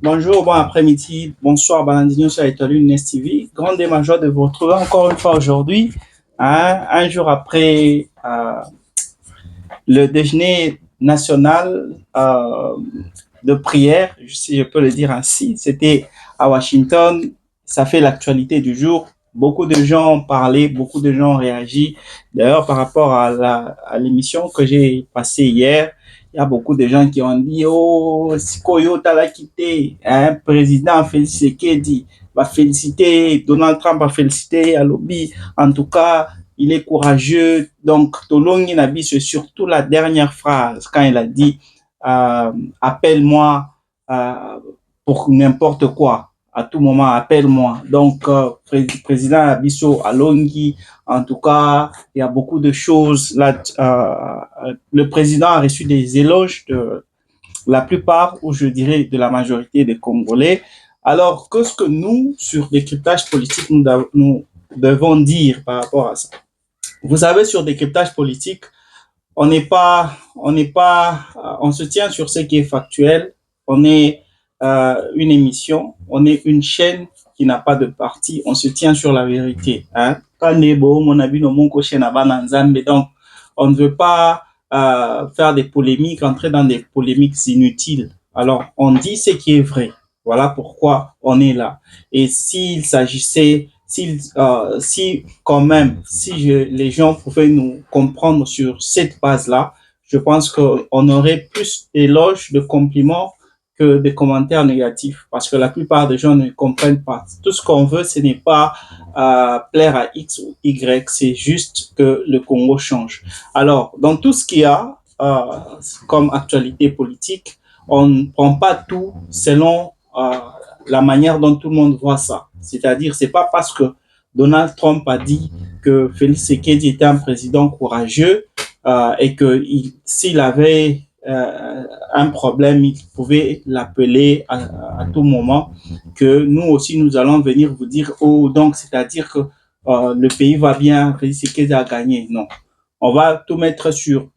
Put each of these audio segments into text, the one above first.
Bonjour, bon après-midi, bonsoir, Balandino sur Étoile Nest TV. Grande et majeure de vous retrouver encore une fois aujourd'hui, hein, un jour après le déjeuner national de prière, si je peux le dire ainsi. C'était à Washington, ça fait l'actualité du jour. Beaucoup de gens ont parlé, beaucoup de gens ont réagi. D'ailleurs, par rapport à l'émission que j'ai passée hier, il y a beaucoup de gens qui ont dit, oh, Sikoyo t'a quitté, un président Félix Tshisekedi va féliciter, Donald Trump va féliciter à lobby. En tout cas, il est courageux. Donc, Tolongi Nabi, c'est surtout la dernière phrase quand il a dit, appelle-moi pour n'importe quoi. À tout moment, appelle-moi. Donc, président Abisso Alongi, en tout cas, il y a beaucoup de choses. Là, le président a reçu des éloges de la plupart, ou je dirais de la majorité des Congolais. Alors, qu'est-ce que nous, sur décryptage politique, nous devons dire par rapport à ça? Vous savez, sur décryptage politique, on se tient sur ce qui est factuel. On est une émission, on est une chaîne qui n'a pas de parti. On se tient sur la vérité. Hein? Donc, on ne veut pas faire des polémiques, entrer dans des polémiques inutiles. Alors, on dit ce qui est vrai. Voilà pourquoi on est là. Et s'il s'agissait si quand même, les gens pouvaient nous comprendre sur cette base-là, je pense qu'on aurait plus d'éloges, de compliments que de commentaires négatifs, parce que la plupart des gens ne comprennent pas. Tout ce qu'on veut, ce n'est pas plaire à X ou Y, c'est juste que le Congo change. Alors, dans tout ce qu'il y a comme actualité politique, on ne prend pas tout selon la manière dont tout le monde voit ça. C'est-à-dire, c'est pas parce que Donald Trump a dit que Félix Tshisekedi était un président courageux et que s'il avait un problème, il pouvait l'appeler à tout moment, que nous aussi, nous allons venir vous dire, oh, donc, c'est-à-dire que le pays va bien, Félix Tshisekedi a gagné. Non. On va tout mettre sur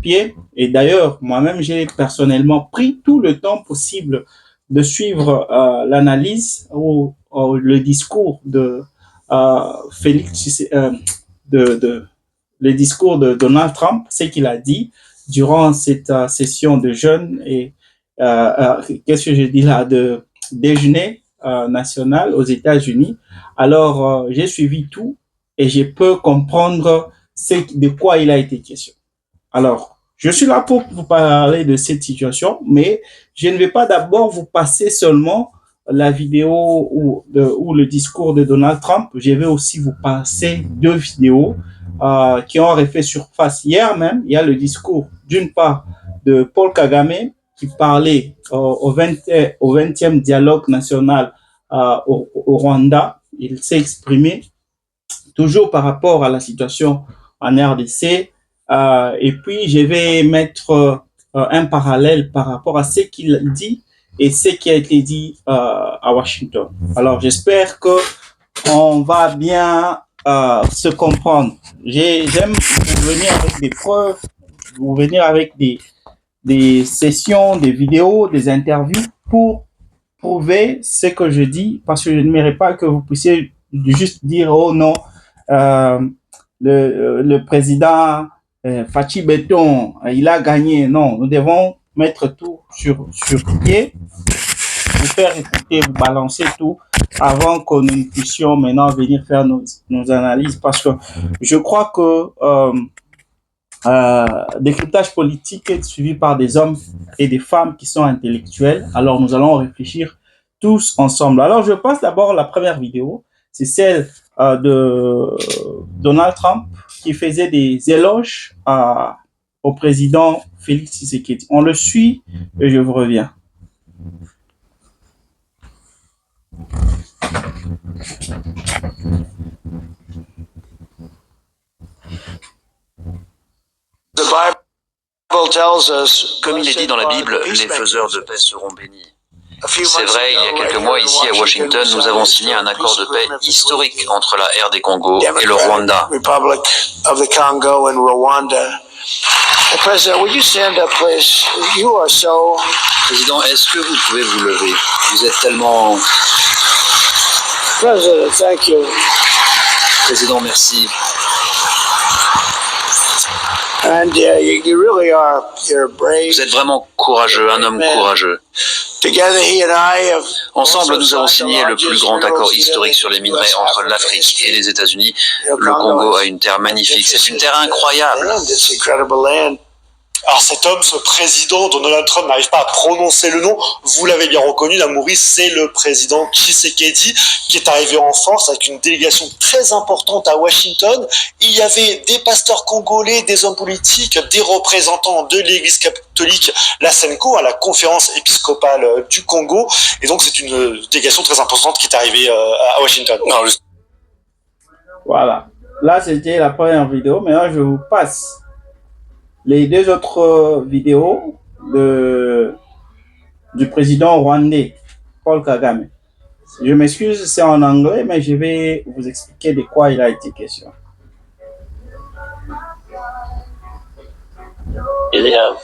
pied. Et d'ailleurs, moi-même, j'ai personnellement pris tout le temps possible de suivre l'analyse ou le discours de Félix, le discours de Donald Trump, ce qu'il a dit durant cette session de jeûne et qu'est-ce que je dis là, de déjeuner national aux États-Unis. Alors, j'ai suivi tout et je peux comprendre de quoi il a été question. Alors, je suis là pour vous parler de cette situation, mais je ne vais pas d'abord vous passer seulement la vidéo ou le discours de Donald Trump. Je vais aussi vous passer deux vidéos qui ont refait surface. Hier même, il y a le discours d'une part de Paul Kagame qui parlait au 20e dialogue national au Rwanda. Il s'est exprimé toujours par rapport à la situation en RDC. Et puis, je vais mettre un parallèle par rapport à ce qu'il dit et ce qui a été dit à Washington. Alors, j'espère que on va bien se comprendre. J'aime vous venir avec des preuves, vous venir avec des sessions, des vidéos, des interviews pour prouver ce que je dis, parce que je n'aimerais pas que vous puissiez juste dire, oh non, euh, le président Fachi Béton, il a gagné. Non, nous devons mettre tout sur pied, vous faire écouter, vous balancer tout avant que nous puissions maintenant venir faire nos analyses, parce que je crois que décryptage politique est suivi par des hommes et des femmes qui sont intellectuels. Alors, nous allons réfléchir tous ensemble. Alors, je passe d'abord la première vidéo. C'est celle de Donald Trump qui faisait des éloges au président Félix Tshisekedi. On le suit et je vous reviens. Comme il est dit dans la Bible, les faiseurs de paix seront bénis. C'est vrai, il y a quelques mois, ici à Washington, nous avons signé un accord de paix historique entre la RD Congo et le Rwanda. Président, est-ce que vous pouvez vous lever? Vous êtes tellement... Président, merci. Vous êtes vraiment courageux, un homme courageux. Ensemble, nous avons signé le plus grand accord historique sur les minerais entre l'Afrique et les États-Unis. Le Congo a une terre magnifique, c'est une terre incroyable. Alors cet homme, ce président dont Donald Trump n'arrive pas à prononcer le nom, vous l'avez bien reconnu, la Maurice, c'est le président Tshisekedi qui est arrivé en force avec une délégation très importante à Washington. Il y avait des pasteurs congolais, des hommes politiques, des représentants de l'église catholique, la SENCO, à la conférence épiscopale du Congo. Et donc c'est une délégation très importante qui est arrivée à Washington. Voilà. Là, c'était la première vidéo. Maintenant, je vous passe les deux autres vidéos du président rwandais, Paul Kagame. Je m'excuse, c'est en anglais, mais je vais vous expliquer de quoi il a été question. They have,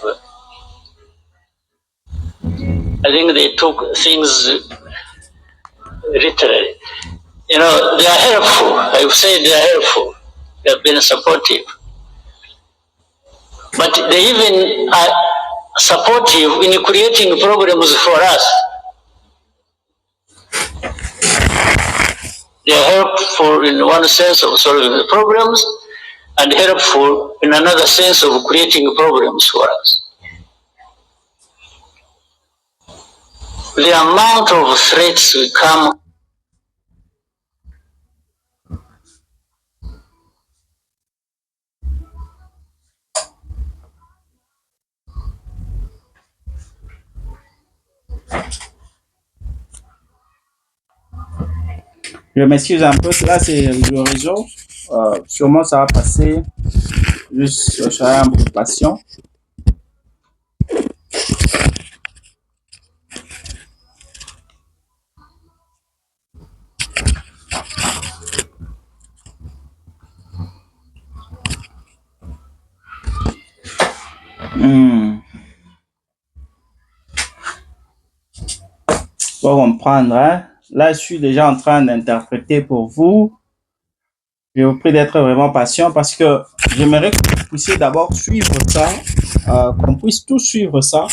I think they took things literally. You know, they are helpful. I would say they are helpful. They have been supportive. But they even are supportive in creating problems for us. They are helpful in one sense of solving the problems and helpful in another sense of creating problems for us. The amount of threats we come Je m'excuse un peu, là c'est le réseau. Sûrement ça va passer. Juste, je serai un peu patient. Pour comprendre, hein? Là, je suis déjà en train d'interpréter pour vous. Je vous prie d'être vraiment patient parce que j'aimerais que vous puissiez d'abord suivre ça, qu'on puisse tous suivre ça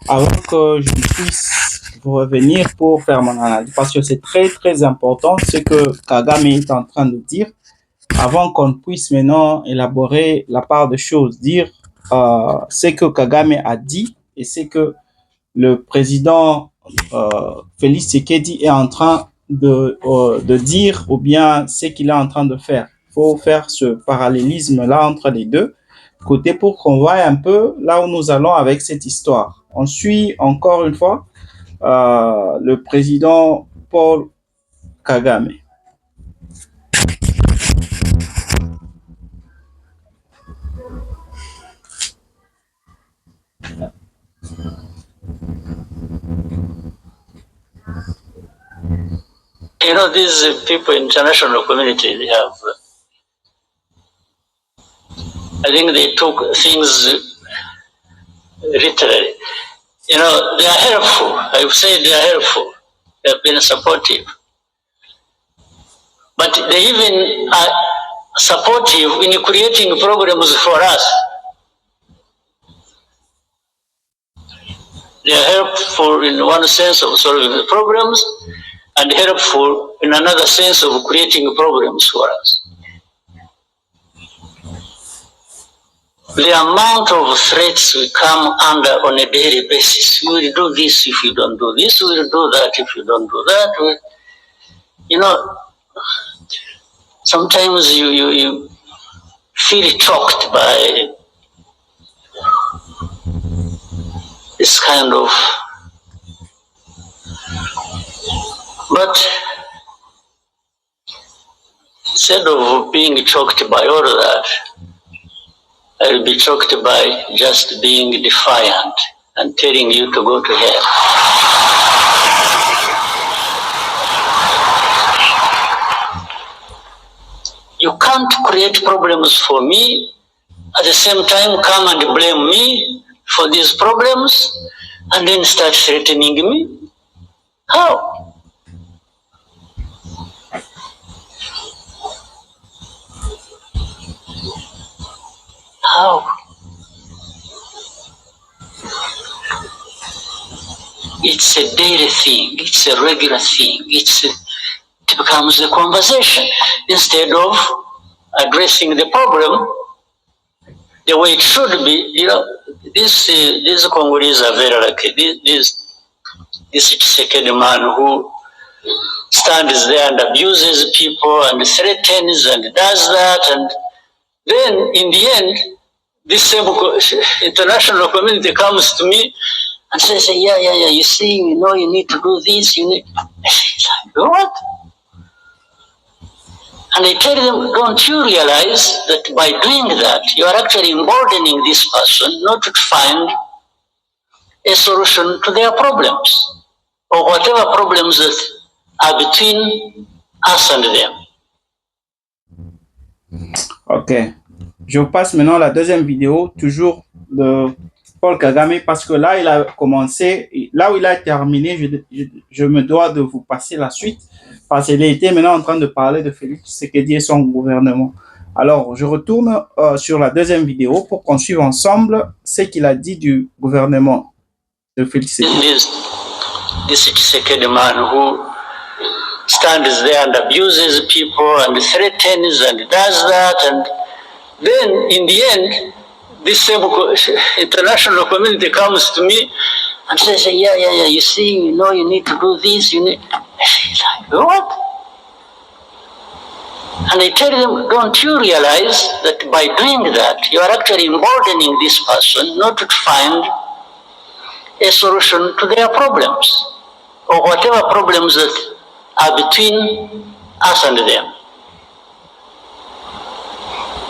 avant que je puisse vous revenir pour faire mon analyse. Parce que c'est très, très important ce que Kagame est en train de dire avant qu'on puisse maintenant élaborer la part des choses, dire ce que Kagame a dit et ce que le président Félix Tshisekedi est en train de dire ou bien ce qu'il est en train de faire. Il faut faire ce parallélisme-là entre les deux côtés pour qu'on voie un peu là où nous allons avec cette histoire. On suit encore une fois le président Paul Kagame. You know, these people, international community, they have, I think they took things literally. You know, they are helpful. I would say they are helpful. They have been supportive. But they even are supportive in creating problems for us. They are helpful in one sense of solving the problems and helpful in another sense of creating problems for us. The amount of threats we come under on a daily basis. You will do this if you don't do this. You will do that if you don't do that. You know, sometimes you feel choked by this kind of... But instead of being choked by all of that, I'll be choked by just being defiant and telling you to go to hell. You can't create problems for me, at the same time come and blame me for these problems, and then start threatening me. How? How? It's a daily thing, it's a regular thing, it becomes a conversation. Instead of addressing the problem the way it should be, these Congolese are very lucky. This Tshisekedi man who stands there and abuses people and threatens and does that, and then in the end, this same international community comes to me and says, yeah, you see, you need to do this, you need... What? And I tell them, don't you realize that by doing that, you are actually emboldening this person not to find a solution to their problems, or whatever problems that are between us and them. Ok. Je passe maintenant à la deuxième vidéo, toujours de Paul Kagame, parce que là, il a commencé, là où il a terminé, je me dois de vous passer la suite, parce qu'il était maintenant en train de parler de Félix Tshisekedi et son gouvernement. Alors, je retourne sur la deuxième vidéo pour qu'on suive ensemble ce qu'il a dit du gouvernement de Félix Tshisekedi. This Tshisekedi man who stands there and abuses people and threatens and does that, and then in the end, this same international community comes to me and says, yeah, you see, you need to do this, you need... What? And I tell them, don't you realize that by doing that, you are actually emboldening this person not to find a solution to their problems, or whatever problems that are between us and them.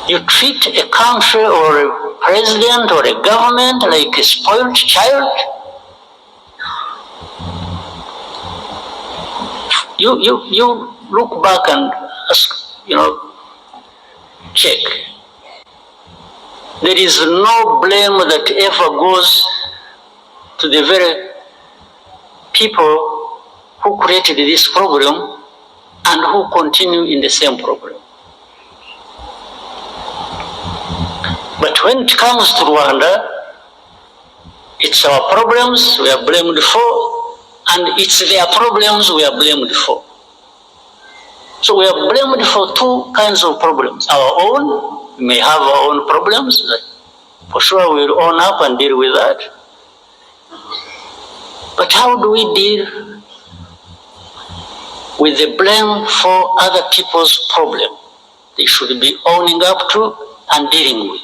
You treat a country or a president or a government like a spoiled child. You look back and ask, check. There is no blame that ever goes to the very people who created this problem and who continue in the same problem. But when it comes to Rwanda, it's our problems we are blamed for, and it's their problems we are blamed for. So we are blamed for two kinds of problems. Our own, we may have our own problems, that for sure we'll own up and deal with that. But how do we deal with the blame for other people's problem? They should be owning up to and dealing with.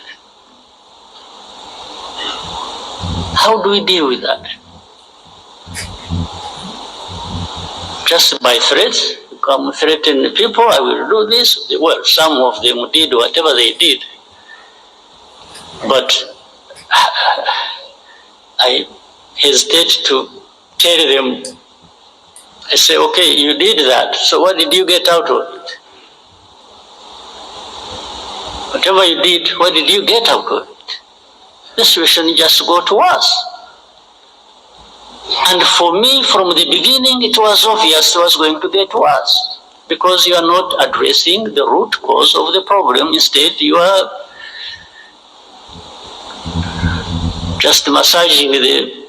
How do we deal with that? Just by threats? Come threaten the people, I will do this. Well, some of them did whatever they did. But I hesitate to tell them. I say, okay, you did that, so what did you get out of it? Whatever you did, what did you get out of it? The situation just go to us. And for me, from the beginning, it was obvious it was going to get worse, because you are not addressing the root cause of the problem. Instead, you are just massaging the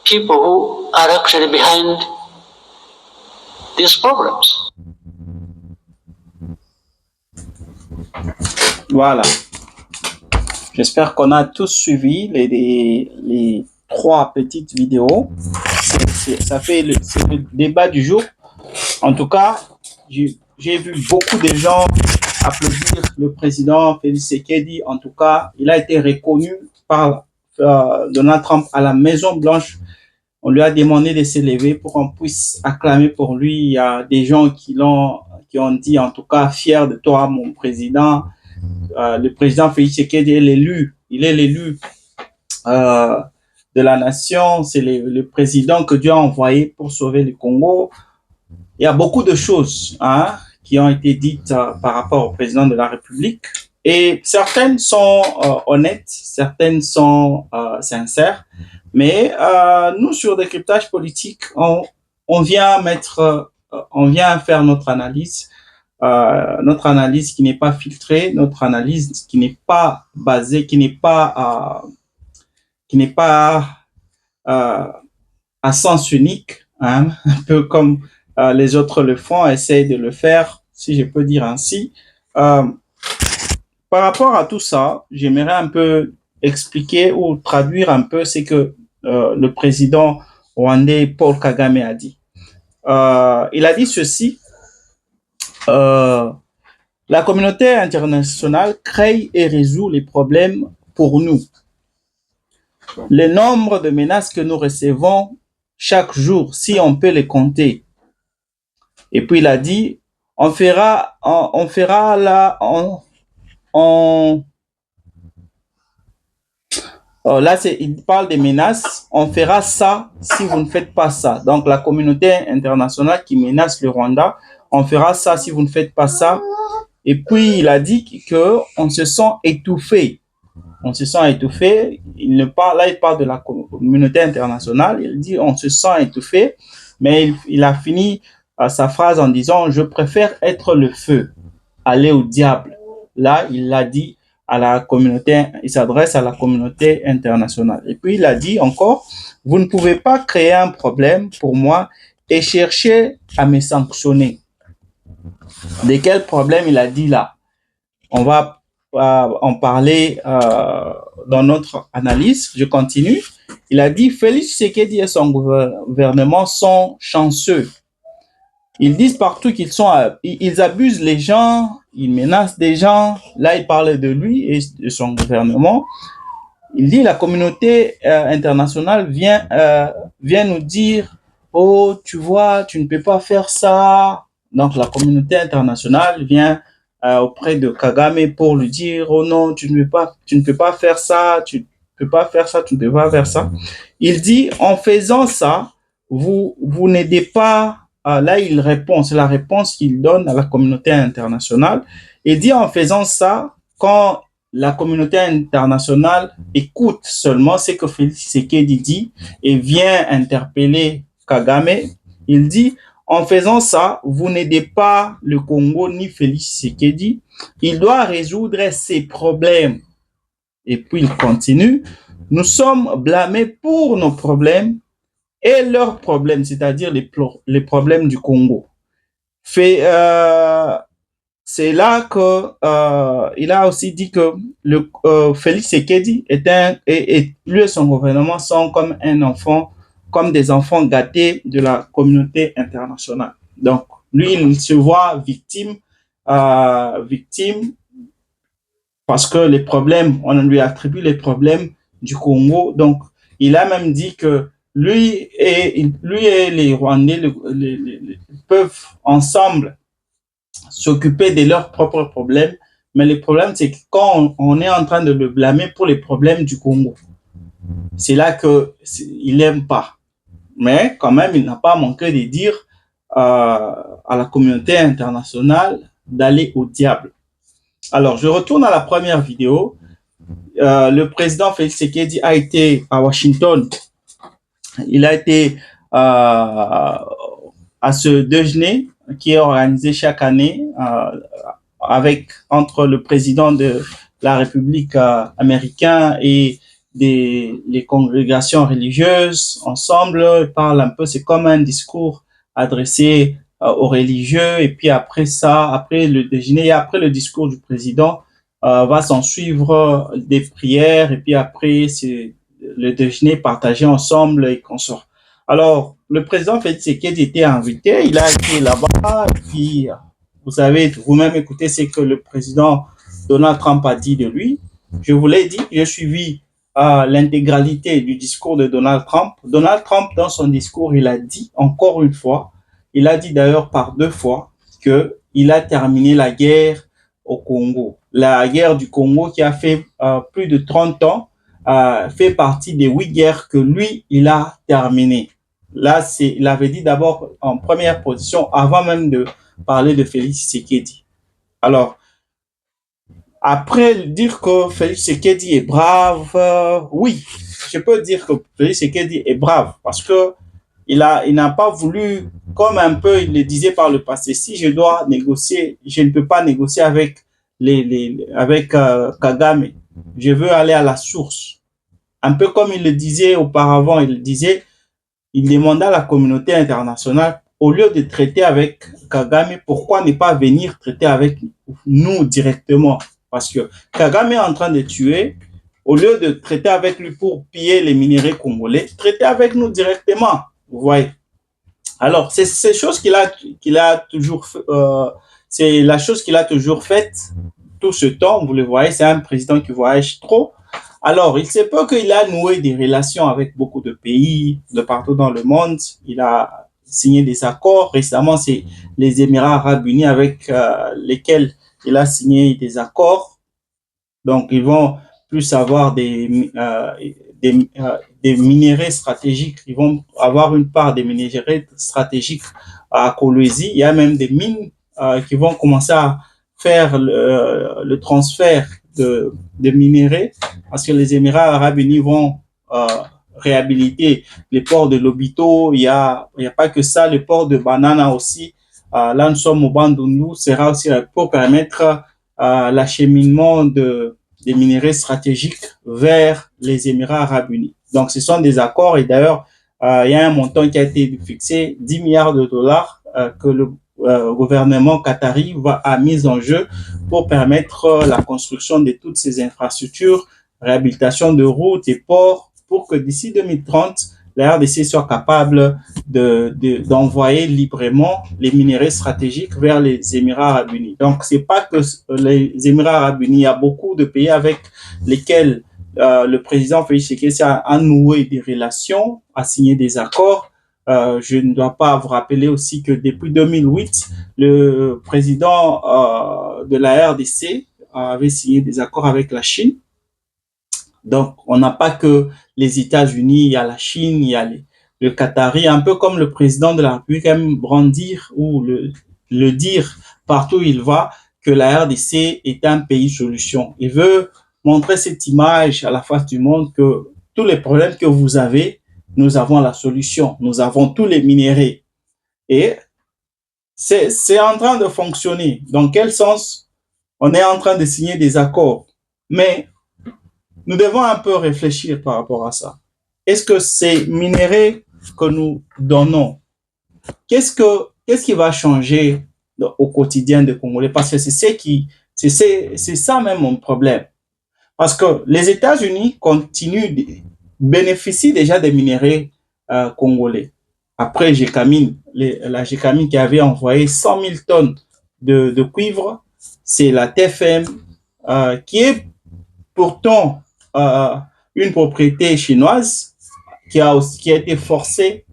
people who are actually behind these problems. Voilà. J'espère qu'on a tous suivi les trois petites vidéos. Ça fait le débat du jour. En tout cas, j'ai vu beaucoup de gens applaudir le président Félix Tshisekedi. En tout cas, il a été reconnu par Donald Trump à la Maison Blanche. On lui a demandé de s'élever pour qu'on puisse acclamer pour lui. Il y a des gens qui ont dit, en tout cas, fier de toi, mon président. le président Félix Tshisekedi est l'élu, il est l'élu de la nation, c'est le président que Dieu a envoyé pour sauver le Congo. Il y a beaucoup de choses qui ont été dites par rapport au président de la République. Et certaines sont honnêtes, certaines sont sincères. Mais nous, sur Décryptage politique, on vient faire notre analyse qui n'est pas filtrée, notre analyse qui n'est pas basée, qui n'est pas à sens unique, un peu comme les autres le font, essayent de le faire, si je peux dire ainsi. Par rapport à tout ça, j'aimerais un peu expliquer ou traduire un peu ce que le président rwandais Paul Kagame a dit. Il a dit ceci: la communauté internationale crée et résout les problèmes pour nous. Le nombre de menaces que nous recevons chaque jour, si on peut les compter. Et puis il a dit, là, il parle des menaces, on fera ça si vous ne faites pas ça. Donc la communauté internationale qui menace le Rwanda, on fera ça si vous ne faites pas ça. Et puis il a dit qu'on se sent étouffé. On se sent étouffé. Il parle de la communauté internationale. Il dit on se sent étouffé, mais il a fini sa phrase en disant je préfère être le feu, aller au diable. Là, il l'a dit à la communauté, il s'adresse à la communauté internationale. Et puis il a dit encore, vous ne pouvez pas créer un problème pour moi et chercher à me sanctionner. De quel problème il a dit là? On va en parler dans notre analyse. Je continue. Il a dit Félix Tshisekedi et son gouvernement sont chanceux. Ils disent partout ils abusent les gens, ils menacent des gens. Là, il parle de lui et de son gouvernement. Il dit la communauté internationale vient nous dire oh, tu vois, tu ne peux pas faire ça. Donc la communauté internationale vient auprès de Kagame pour lui dire oh non, tu ne peux pas faire ça, tu ne peux pas faire ça, tu ne peux pas faire ça. Il dit en faisant ça, vous n'aidez pas. Là, il répond, c'est la réponse qu'il donne à la communauté internationale. Il dit en faisant ça, quand la communauté internationale écoute seulement ce que Félix Tshisekedi dit et vient interpeller Kagame, il dit en faisant ça, vous n'aidez pas le Congo ni Félix Tshisekedi. Il doit résoudre ses problèmes. Et puis il continue. Nous sommes blâmés pour nos problèmes et leurs problèmes, c'est-à-dire les problèmes du Congo. C'est là il a aussi dit que Félix Tshisekedi lui et son gouvernement sont comme des enfants gâtés de la communauté internationale. Donc, lui, il se voit victime parce que les problèmes, on lui attribue les problèmes du Congo. Donc, il a même dit que lui et les Rwandais peuvent ensemble s'occuper de leurs propres problèmes. Mais le problème, c'est que quand on est en train de le blâmer pour les problèmes du Congo, c'est là qu'il n'aime pas. Mais quand même, il n'a pas manqué de dire à la communauté internationale d'aller au diable. Alors, je retourne à la première vidéo. Le président Félix Tshisekedi a été à Washington. Il a été à ce déjeuner qui est organisé chaque année entre le président de la République américaine et les congrégations religieuses ensemble. Ils parlent un peu, c'est comme un discours adressé aux religieux. Et puis après le déjeuner et après le discours du président, va s'en suivre des prières. Et puis après, c'est le déjeuner partagé ensemble et qu'on sort. Alors, le président Félix Tshisekedi était invité, il a été là-bas, puis vous avez vous-même écouté ce que le président Donald Trump a dit de lui. Je vous l'ai dit, j'ai suivi l'intégralité du discours de Donald Trump. Donald Trump, dans son discours, il a dit encore une fois, il a dit d'ailleurs par 2 fois, qu'il a terminé la guerre au Congo. la guerre du Congo qui a fait plus de 30 ans, fait partie des 8 guerres que lui, il a terminées. Là, il avait dit d'abord en première position, avant même de parler de Félix Tshisekedi. Alors, après, dire que Félix Tshisekedi est brave, oui, je peux dire que Félix Tshisekedi est brave parce que il n'a pas voulu, comme un peu il le disait par le passé, si je dois négocier, je ne peux pas négocier avec avec Kagame. Je veux aller à la source. Un peu comme il le disait auparavant, il demandait à la communauté internationale, au lieu de traiter avec Kagame, pourquoi ne pas venir traiter avec nous directement? Parce que Kagame est en train de tuer, au lieu de traiter avec lui pour piller les minéraux congolais, traiter avec nous directement. Vous voyez? Alors, c'est ces choses qu'il a toujours, c'est la chose qu'il a toujours faite tout ce temps. Vous le voyez, c'est un président qui voyage trop. Alors, il se peut qu'il a noué des relations avec beaucoup de pays de partout dans le monde. Il a signé des accords. Récemment, c'est les Émirats arabes unis avec lesquels il a signé des accords. Donc, ils vont plus avoir des minéraux stratégiques. Ils vont avoir une part des minéraux stratégiques à Kolwezi. Il y a même des mines qui vont commencer à faire le transfert de minéraux parce que les Émirats arabes unis vont réhabiliter les ports de Lobito. Il y a pas que ça, le port de Banana aussi. Là, nous sommes au Bandundu, sera aussi pour permettre l'acheminement des minéraux stratégiques vers les Émirats arabes unis. Donc, ce sont des accords et d'ailleurs, il y a un montant qui a été fixé, 10 milliards de dollars que le gouvernement qatari a mis en jeu pour permettre la construction de toutes ces infrastructures, réhabilitation de routes et ports, pour que d'ici 2030, la RDC soit capable d'envoyer librement les minéraux stratégiques vers les Émirats arabes unis. Donc, c'est pas que les Émirats arabes unis, il y a beaucoup de pays avec lesquels le président Félix Tshisekedi a noué des relations, a signé des accords. Je ne dois pas vous rappeler aussi que depuis 2008, le président de la RDC avait signé des accords avec la Chine. Donc, on n'a pas que les États-Unis, il y a la Chine, il y a le Qatari, un peu comme le président de la République aime brandir ou le dire partout où il va, que la RDC est un pays solution. Il veut montrer cette image à la face du monde que tous les problèmes que vous avez, nous avons la solution. Nous avons tous les minéraux. Et c'est en train de fonctionner. Dans quel sens? On est en train de signer des accords. Mais nous devons un peu réfléchir par rapport à ça. Est-ce que ces minéraux que nous donnons, qu'est-ce qui va changer au quotidien des Congolais? Parce que c'est ça même mon problème. Parce que les États-Unis bénéficient déjà des minéraux congolais. Après la Gécamine qui avait envoyé 100 000 tonnes de cuivre, c'est la TFM qui est pourtant une propriété chinoise qui a été forcée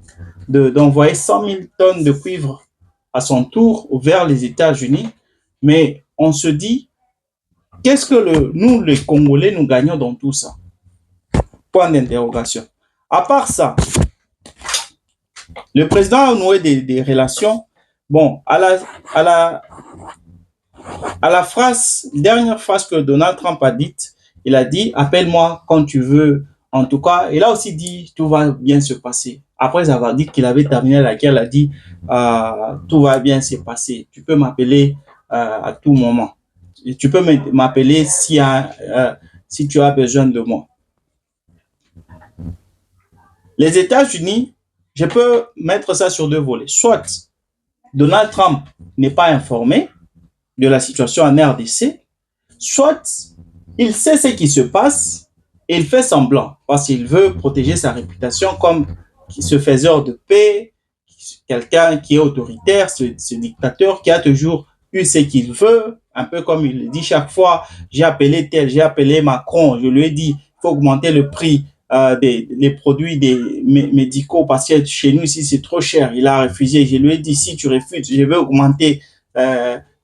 d'envoyer 100 000 tonnes de cuivre à son tour vers les États-Unis. Mais on se dit, qu'est-ce que nous, les Congolais, nous gagnons dans tout ça? Point d'interrogation. À part ça, le président a noué des relations. Bon, à la dernière phrase que Donald Trump a dite, il a dit, appelle-moi quand tu veux. En tout cas, il a aussi dit, tout va bien se passer. Après avoir dit qu'il avait terminé la guerre, il a dit, tout va bien se passer. Tu peux m'appeler à tout moment. Et tu peux m'appeler si tu as besoin de moi. Les États-Unis, je peux mettre ça sur deux volets. Soit Donald Trump n'est pas informé de la situation en RDC, soit il sait ce qui se passe et il fait semblant parce qu'il veut protéger sa réputation comme ce faiseur de paix, quelqu'un qui est autoritaire, ce dictateur qui a toujours eu ce qu'il veut, un peu comme il le dit chaque fois, j'ai appelé Macron, je lui ai dit, il faut augmenter le prix des produits médicaux parce que chez nous ici c'est trop cher. Il a refusé. Je lui ai dit, si tu refuses, je vais augmenter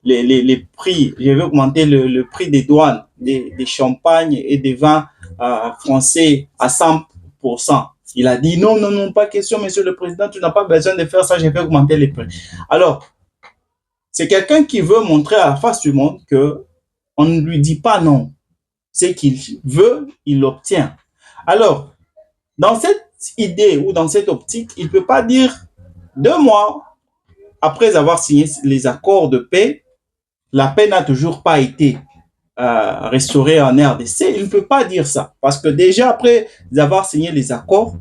les prix, je vais augmenter le prix des douanes, des champagnes et des vins français à 100%. Il a dit non, non, non, pas question, monsieur le président, tu n'as pas besoin de faire ça, je vais augmenter les prix. Alors, c'est quelqu'un qui veut montrer à la face du monde que on ne lui dit pas non. Ce qu'il veut, il l'obtient. Alors, dans cette idée ou dans cette optique, il ne peut pas dire 2 mois après avoir signé les accords de paix, la paix n'a toujours pas été restaurée en RDC. Il ne peut pas dire ça. Parce que déjà après avoir signé les accords,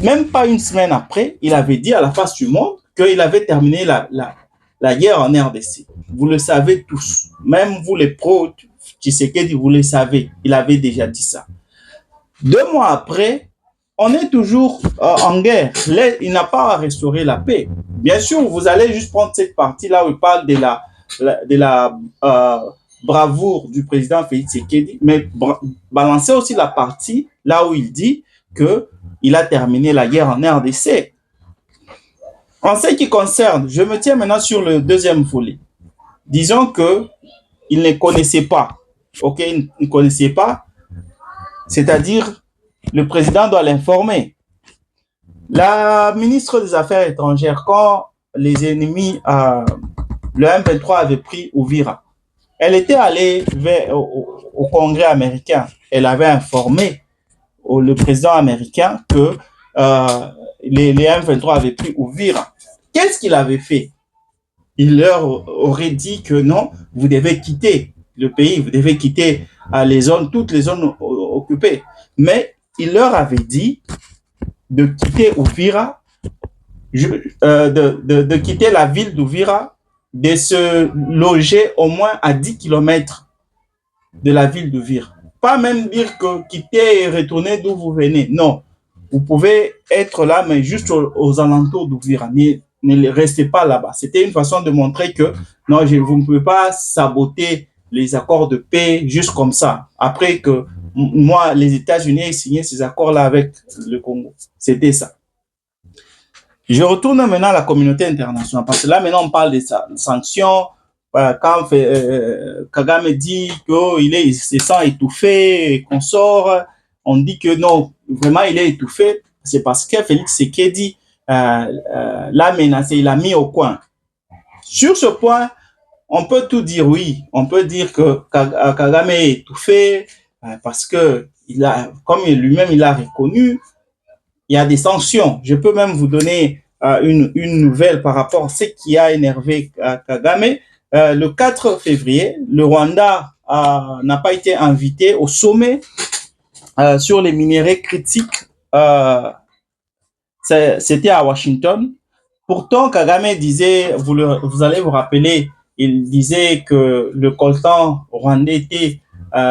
même pas une semaine après, il avait dit à la face du monde qu'il avait terminé la guerre en RDC. Vous le savez tous. Même vous les pros, Tshisekedi, vous le savez. Il avait déjà dit ça. 2 mois après, on est toujours en guerre. Il n'a pas restauré la paix. Bien sûr, vous allez juste prendre cette partie-là où il parle de la bravoure du président Félix Tshisekedi, mais balancer aussi la partie là où il dit qu'il a terminé la guerre en RDC. En ce qui concerne, je me tiens maintenant sur le deuxième volet. Disons qu'il ne connaissait pas, ok, il ne connaissait pas, c'est-à-dire le président doit l'informer. La ministre des Affaires étrangères, quand les ennemis, le M23 avait pris Uvira, elle était allée au Congrès américain. Elle avait informé le président américain que les M23 avaient pris Uvira. Qu'est-ce qu'il avait fait? Il leur aurait dit que non, vous devez quitter le pays, vous devez quitter toutes les zones occupées. Mais il leur avait dit de quitter Uvira, de quitter la ville d'Uvira, de se loger au moins à 10 km de la ville d'Uvira. Pas même dire que quitter et retourner d'où vous venez. Non, vous pouvez être là, mais juste aux alentours d'Uvira. Ne restez pas là-bas. C'était une façon de montrer que non, vous ne pouvez pas saboter les accords de paix juste comme ça. Après que moi, les États-Unis aient signé ces accords-là avec le Congo. C'était ça. Je retourne maintenant à la communauté internationale parce que là, maintenant, on parle des sanctions. Quand Kagame dit qu'il se sent étouffé, qu'on sort, on dit que non, vraiment, il est étouffé. C'est parce que Félix Tshisekedi l'a menacé, il l'a mis au coin. Sur ce point, on peut tout dire, oui. On peut dire que Kagame est étouffé parce que, comme lui-même, il a reconnu, il y a des sanctions. Je peux même vous donner une nouvelle par rapport à ce qui a énervé Kagame. Le 4 février, le Rwanda n'a pas été invité au sommet sur les minéraux critiques. C'était à Washington. Pourtant, Kagame disait, vous allez vous rappeler, il disait que le coltan rwandais était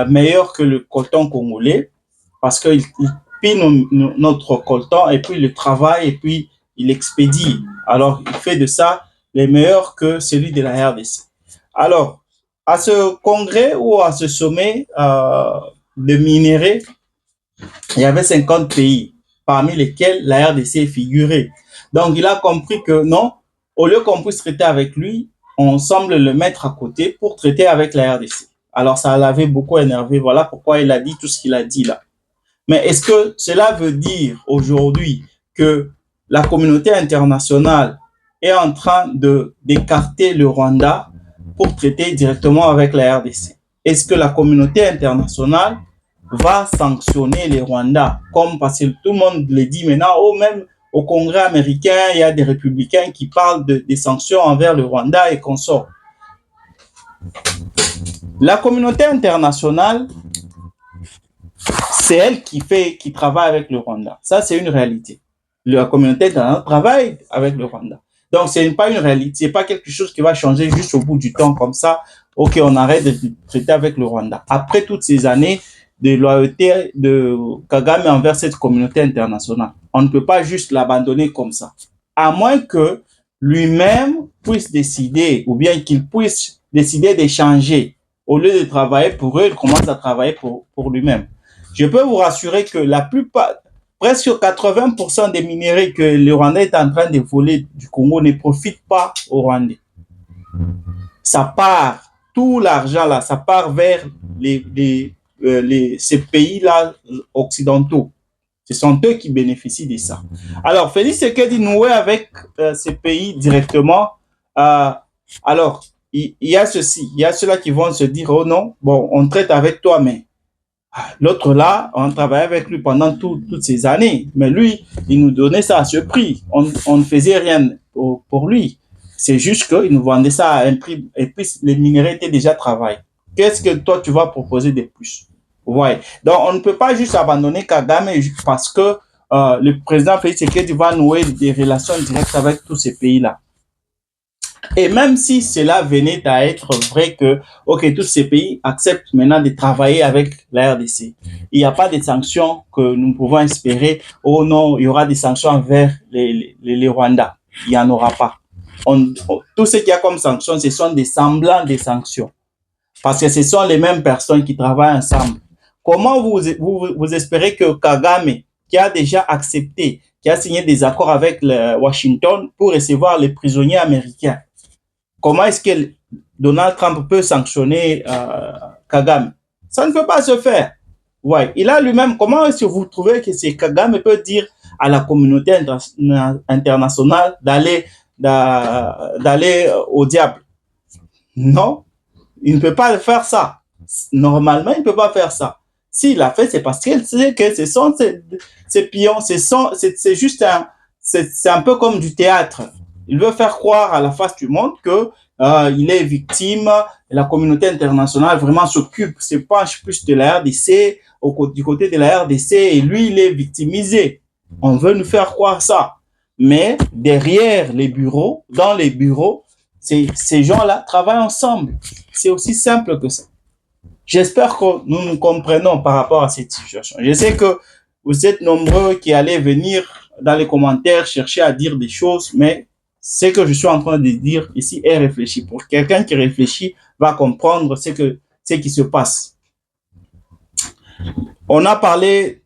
meilleur que le coltan congolais parce qu'il pille notre coltan et puis il le travaille et puis il expédie. Alors, il fait de ça les meilleurs que celui de la RDC. Alors, à ce congrès ou à ce sommet de minéraux, il y avait 50 pays, parmi lesquels la RDC figurait. Donc, il a compris que non, au lieu qu'on puisse traiter avec lui, on semble le mettre à côté pour traiter avec la RDC. Alors, ça l'avait beaucoup énervé. Voilà pourquoi il a dit tout ce qu'il a dit là. Mais est-ce que cela veut dire aujourd'hui que la communauté internationale est en train d'écarter le Rwanda pour traiter directement avec la RDC? Est-ce que la communauté internationale va sanctionner les Rwandais, comme parce que tout le monde le dit maintenant, même au Congrès américain, il y a des républicains qui parlent des sanctions envers le Rwanda et consorts. La communauté internationale, c'est elle qui travaille avec le Rwanda. Ça, c'est une réalité. La communauté internationale travaille avec le Rwanda. Donc, ce n'est pas une réalité, c'est pas quelque chose qui va changer juste au bout du temps comme ça. Ok, on arrête de traiter avec le Rwanda. Après toutes ces années de loyauté de Kagame envers cette communauté internationale, on ne peut pas juste l'abandonner comme ça. À moins que lui-même puisse décider, ou bien qu'il puisse décider d'échanger. Au lieu de travailler pour eux, il commence à travailler pour lui-même. Je peux vous rassurer que la plupart, presque 80% des minéraux que le Rwanda est en train de voler du Congo ne profitent pas aux Rwandais. ça part, tout l'argent là, ça part vers ces pays-là occidentaux. Ce sont eux qui bénéficient de ça. Alors, Félix Tshisekedi nouait avec ces pays directement. Alors, il y a ceci, il y a ceux-là qui vont se dire, oh non, bon, on traite avec toi, mais l'autre là, on travaillait avec lui pendant toutes ces années, mais lui, il nous donnait ça à ce prix. On ne faisait rien pour lui. C'est juste qu'il nous vendait ça à un prix, et puis les minéraux étaient déjà travaillés. Qu'est-ce que toi, tu vas proposer de plus? Ouais. Donc, on ne peut pas juste abandonner Kagame parce que le président Félix Tshisekedi va nouer des relations directes avec tous ces pays-là. Et même si cela venait à être vrai que, ok, tous ces pays acceptent maintenant de travailler avec la RDC, il n'y a pas de sanctions que nous pouvons espérer. Oh non, il y aura des sanctions envers les Rwandais. Il n'y en aura pas. Tout ce qu'il y a comme sanctions, ce sont des semblants de sanctions. Parce que ce sont les mêmes personnes qui travaillent ensemble. Comment vous espérez que Kagame, qui a déjà accepté, qui a signé des accords avec Washington pour recevoir les prisonniers américains, comment est-ce que Donald Trump peut sanctionner Kagame? Ça ne peut pas se faire. Ouais. Il a lui-même, comment est-ce que vous trouvez que c'est Kagame peut dire à la communauté internationale d'aller au diable? Non, il ne peut pas faire ça. Normalement, il ne peut pas faire ça. S'il l'a fait, c'est parce qu'il sait que ce sont ces pions, c'est juste c'est un peu comme du théâtre. Il veut faire croire à la face du monde que il est victime, et la communauté internationale vraiment s'occupe, se penche plus de la RDC, du côté de la RDC, et lui, il est victimisé. On veut nous faire croire ça. Mais derrière les bureaux, dans les bureaux, ces gens-là travaillent ensemble. C'est aussi simple que ça. J'espère que nous nous comprenons par rapport à cette situation. Je sais que vous êtes nombreux qui allez venir dans les commentaires chercher à dire des choses, mais ce que je suis en train de dire ici est réfléchi. Pour quelqu'un qui réfléchit, va comprendre ce qui se passe. On a parlé,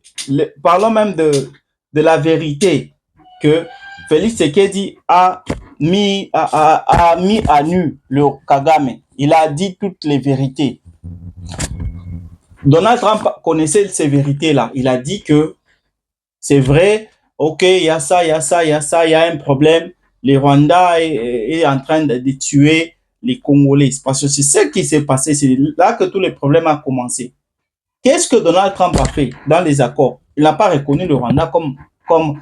parlons même de la vérité que Félix Tshisekedi a mis à nu le Kagame. Il a dit toutes les vérités. Donald Trump connaissait ces vérités-là. Il a dit que c'est vrai, ok, il y a ça, il y a ça, il y a ça, il y a un problème. Les Rwandais est en train de tuer les Congolais. Parce que c'est ce qui s'est passé. C'est là que tous les problèmes ont commencé. Qu'est-ce que Donald Trump a fait dans les accords? Il n'a pas reconnu le Rwanda comme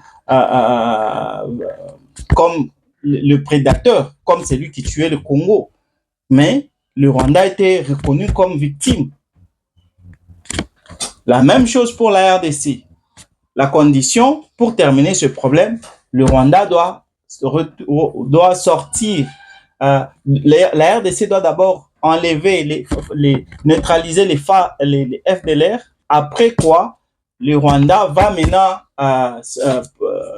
le prédateur, comme celui qui tuait le Congo. Mais le Rwanda a été reconnu comme victime. La même chose pour la RDC. La condition pour terminer ce problème, le Rwanda doit sortir. La RDC doit d'abord enlever, neutraliser les FDLR. Après quoi, le Rwanda va maintenant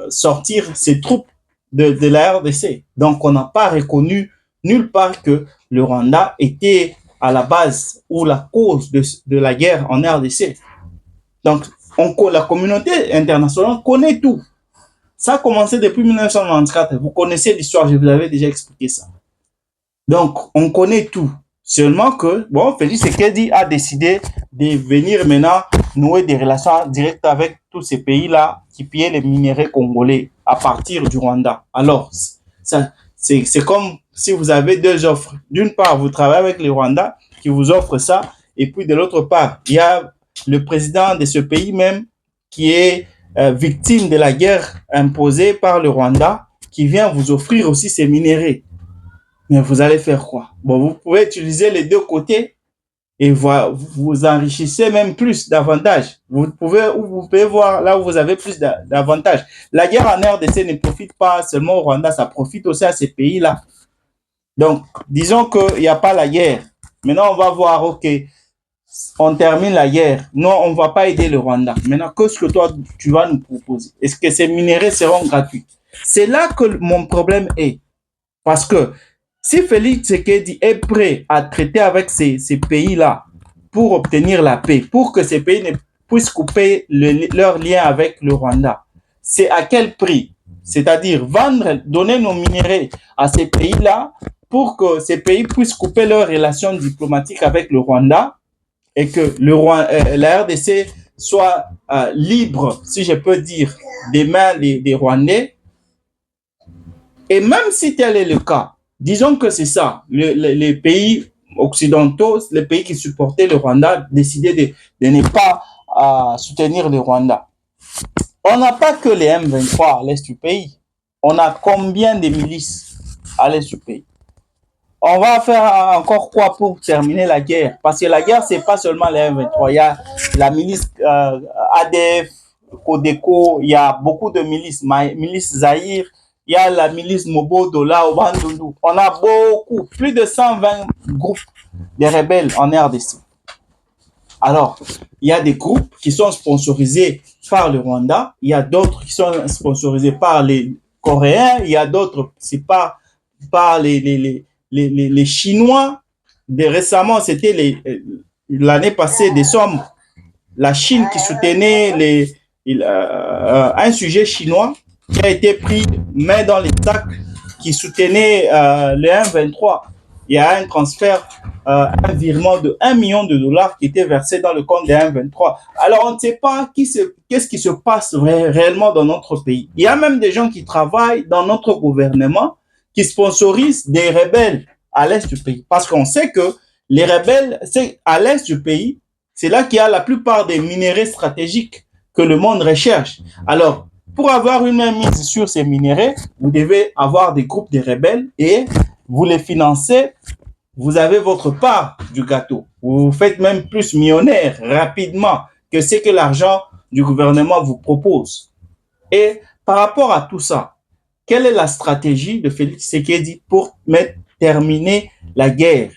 sortir ses troupes de la RDC. Donc, on n'a pas reconnu nulle part que le Rwanda était à la base ou la cause de la guerre en RDC. Donc, la communauté internationale connaît tout. Ça a commencé depuis 1994. Vous connaissez l'histoire, je vous avais déjà expliqué ça. Donc, on connaît tout. Seulement que, bon, Félix Tshisekedi a décidé de venir maintenant nouer des relations directes avec tous ces pays-là qui pillaient les minéraux congolais à partir du Rwanda. Alors, c'est comme si vous avez deux offres. D'une part, vous travaillez avec les Rwandais qui vous offrent ça, et puis de l'autre part, il y a le président de ce pays même qui est victime de la guerre imposée par le Rwanda qui vient vous offrir aussi ces minéraux. Mais vous allez faire quoi? Bon, vous pouvez utiliser les deux côtés et vous enrichissez même plus davantage. Vous pouvez voir là où vous avez plus d'avantages. La guerre en RDC ne profite pas seulement au Rwanda, ça profite aussi à ces pays-là. Donc, disons qu'il n'y a pas la guerre. Maintenant, on va voir, ok, on termine la guerre. Non, on ne va pas aider le Rwanda. Maintenant, qu'est-ce que toi, tu vas nous proposer? Est-ce que ces minéraux seront gratuits? C'est là que mon problème est. Parce que si Félix Tshisekedi est prêt à traiter avec ces pays-là pour obtenir la paix, pour que ces pays ne puissent couper leur lien avec le Rwanda, c'est à quel prix? C'est-à-dire donner nos minéraux à ces pays-là pour que ces pays puissent couper leurs relations diplomatiques avec le Rwanda et que la RDC soit libre, si je peux dire, des mains des Rwandais. Et même si tel est le cas, disons que c'est ça, les pays occidentaux, les pays qui supportaient le Rwanda, décidaient de ne pas soutenir le Rwanda. On n'a pas que les M23 à l'est du pays. On a combien de milices à l'est du pays? On va faire encore quoi pour terminer la guerre? Parce que la guerre, c'est pas seulement les M23. Il y a la milice ADF, Codeco, il y a beaucoup de milices, milice Zahir, il y a la milice Mobodo, là, au Bandundu. On a beaucoup, plus de 120 groupes de rebelles en RDC. Alors, il y a des groupes qui sont sponsorisés par le Rwanda, il y a d'autres qui sont sponsorisés par les Coréens, il y a d'autres, c'est par les Chinois. Récemment, c'était l'année passée, décembre, la Chine qui soutenait un sujet chinois qui a été pris main dans les sacs, qui soutenait le M23. Il y a un transfert, un virement de 1 million de dollars qui était versé dans le compte des M23. Alors, on ne sait pas qu'est-ce qui se passe réellement dans notre pays. Il y a même des gens qui travaillent dans notre gouvernement qui sponsorisent des rebelles à l'est du pays. Parce qu'on sait que les rebelles, c'est à l'est du pays, c'est là qu'il y a la plupart des minéraux stratégiques que le monde recherche. Alors, pour avoir une mise sur ces minéraux, vous devez avoir des groupes de rebelles et vous les financez, vous avez votre part du gâteau. Vous vous faites même plus millionnaire rapidement que ce que l'argent du gouvernement vous propose. Et par rapport à tout ça, quelle est la stratégie de Félix Tshisekedi pour terminer la guerre?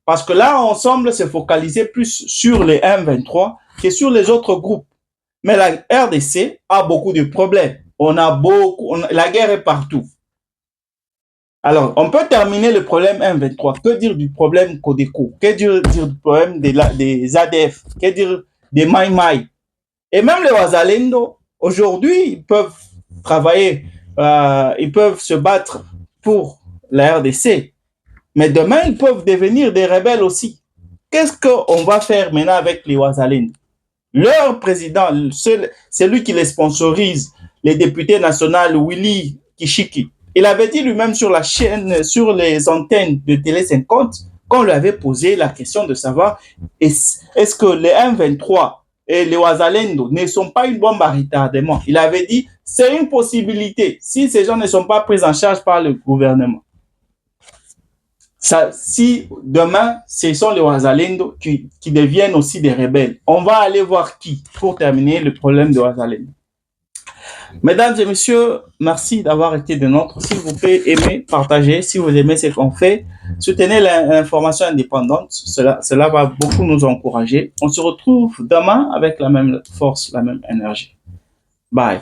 Parce que là, on semble se focaliser plus sur les M23 que sur les autres groupes. Mais la RDC a beaucoup de problèmes. La guerre est partout. Alors, on peut terminer le problème M23. Que dire du problème Codeco? Que dire du problème des ADF? Que dire des Mai Mai? Et même les Wazalendo, aujourd'hui, ils peuvent travailler, ils peuvent se battre pour la RDC. Mais demain, ils peuvent devenir des rebelles aussi. Qu'est-ce qu'on va faire maintenant avec les Wazalendo? Leur président, celui qui les sponsorise, les députés nationaux, Willy Kishiki, il avait dit lui-même sur la chaîne, sur les antennes de Télé 50, qu'on lui avait posé la question de savoir est-ce que les M23 et les Wazalendo ne sont pas une bombe à retardement. Il avait dit c'est une possibilité si ces gens ne sont pas pris en charge par le gouvernement. Si demain, ce sont les Wazalendo qui deviennent aussi des rebelles, on va aller voir qui pour terminer le problème de Wazalendo. Mesdames et messieurs, merci d'avoir été de nôtres. S'il vous plaît, aimez, partagez. Si vous aimez ce qu'on fait, soutenez l'information indépendante. Cela va beaucoup nous encourager. On se retrouve demain avec la même force, la même énergie. Bye.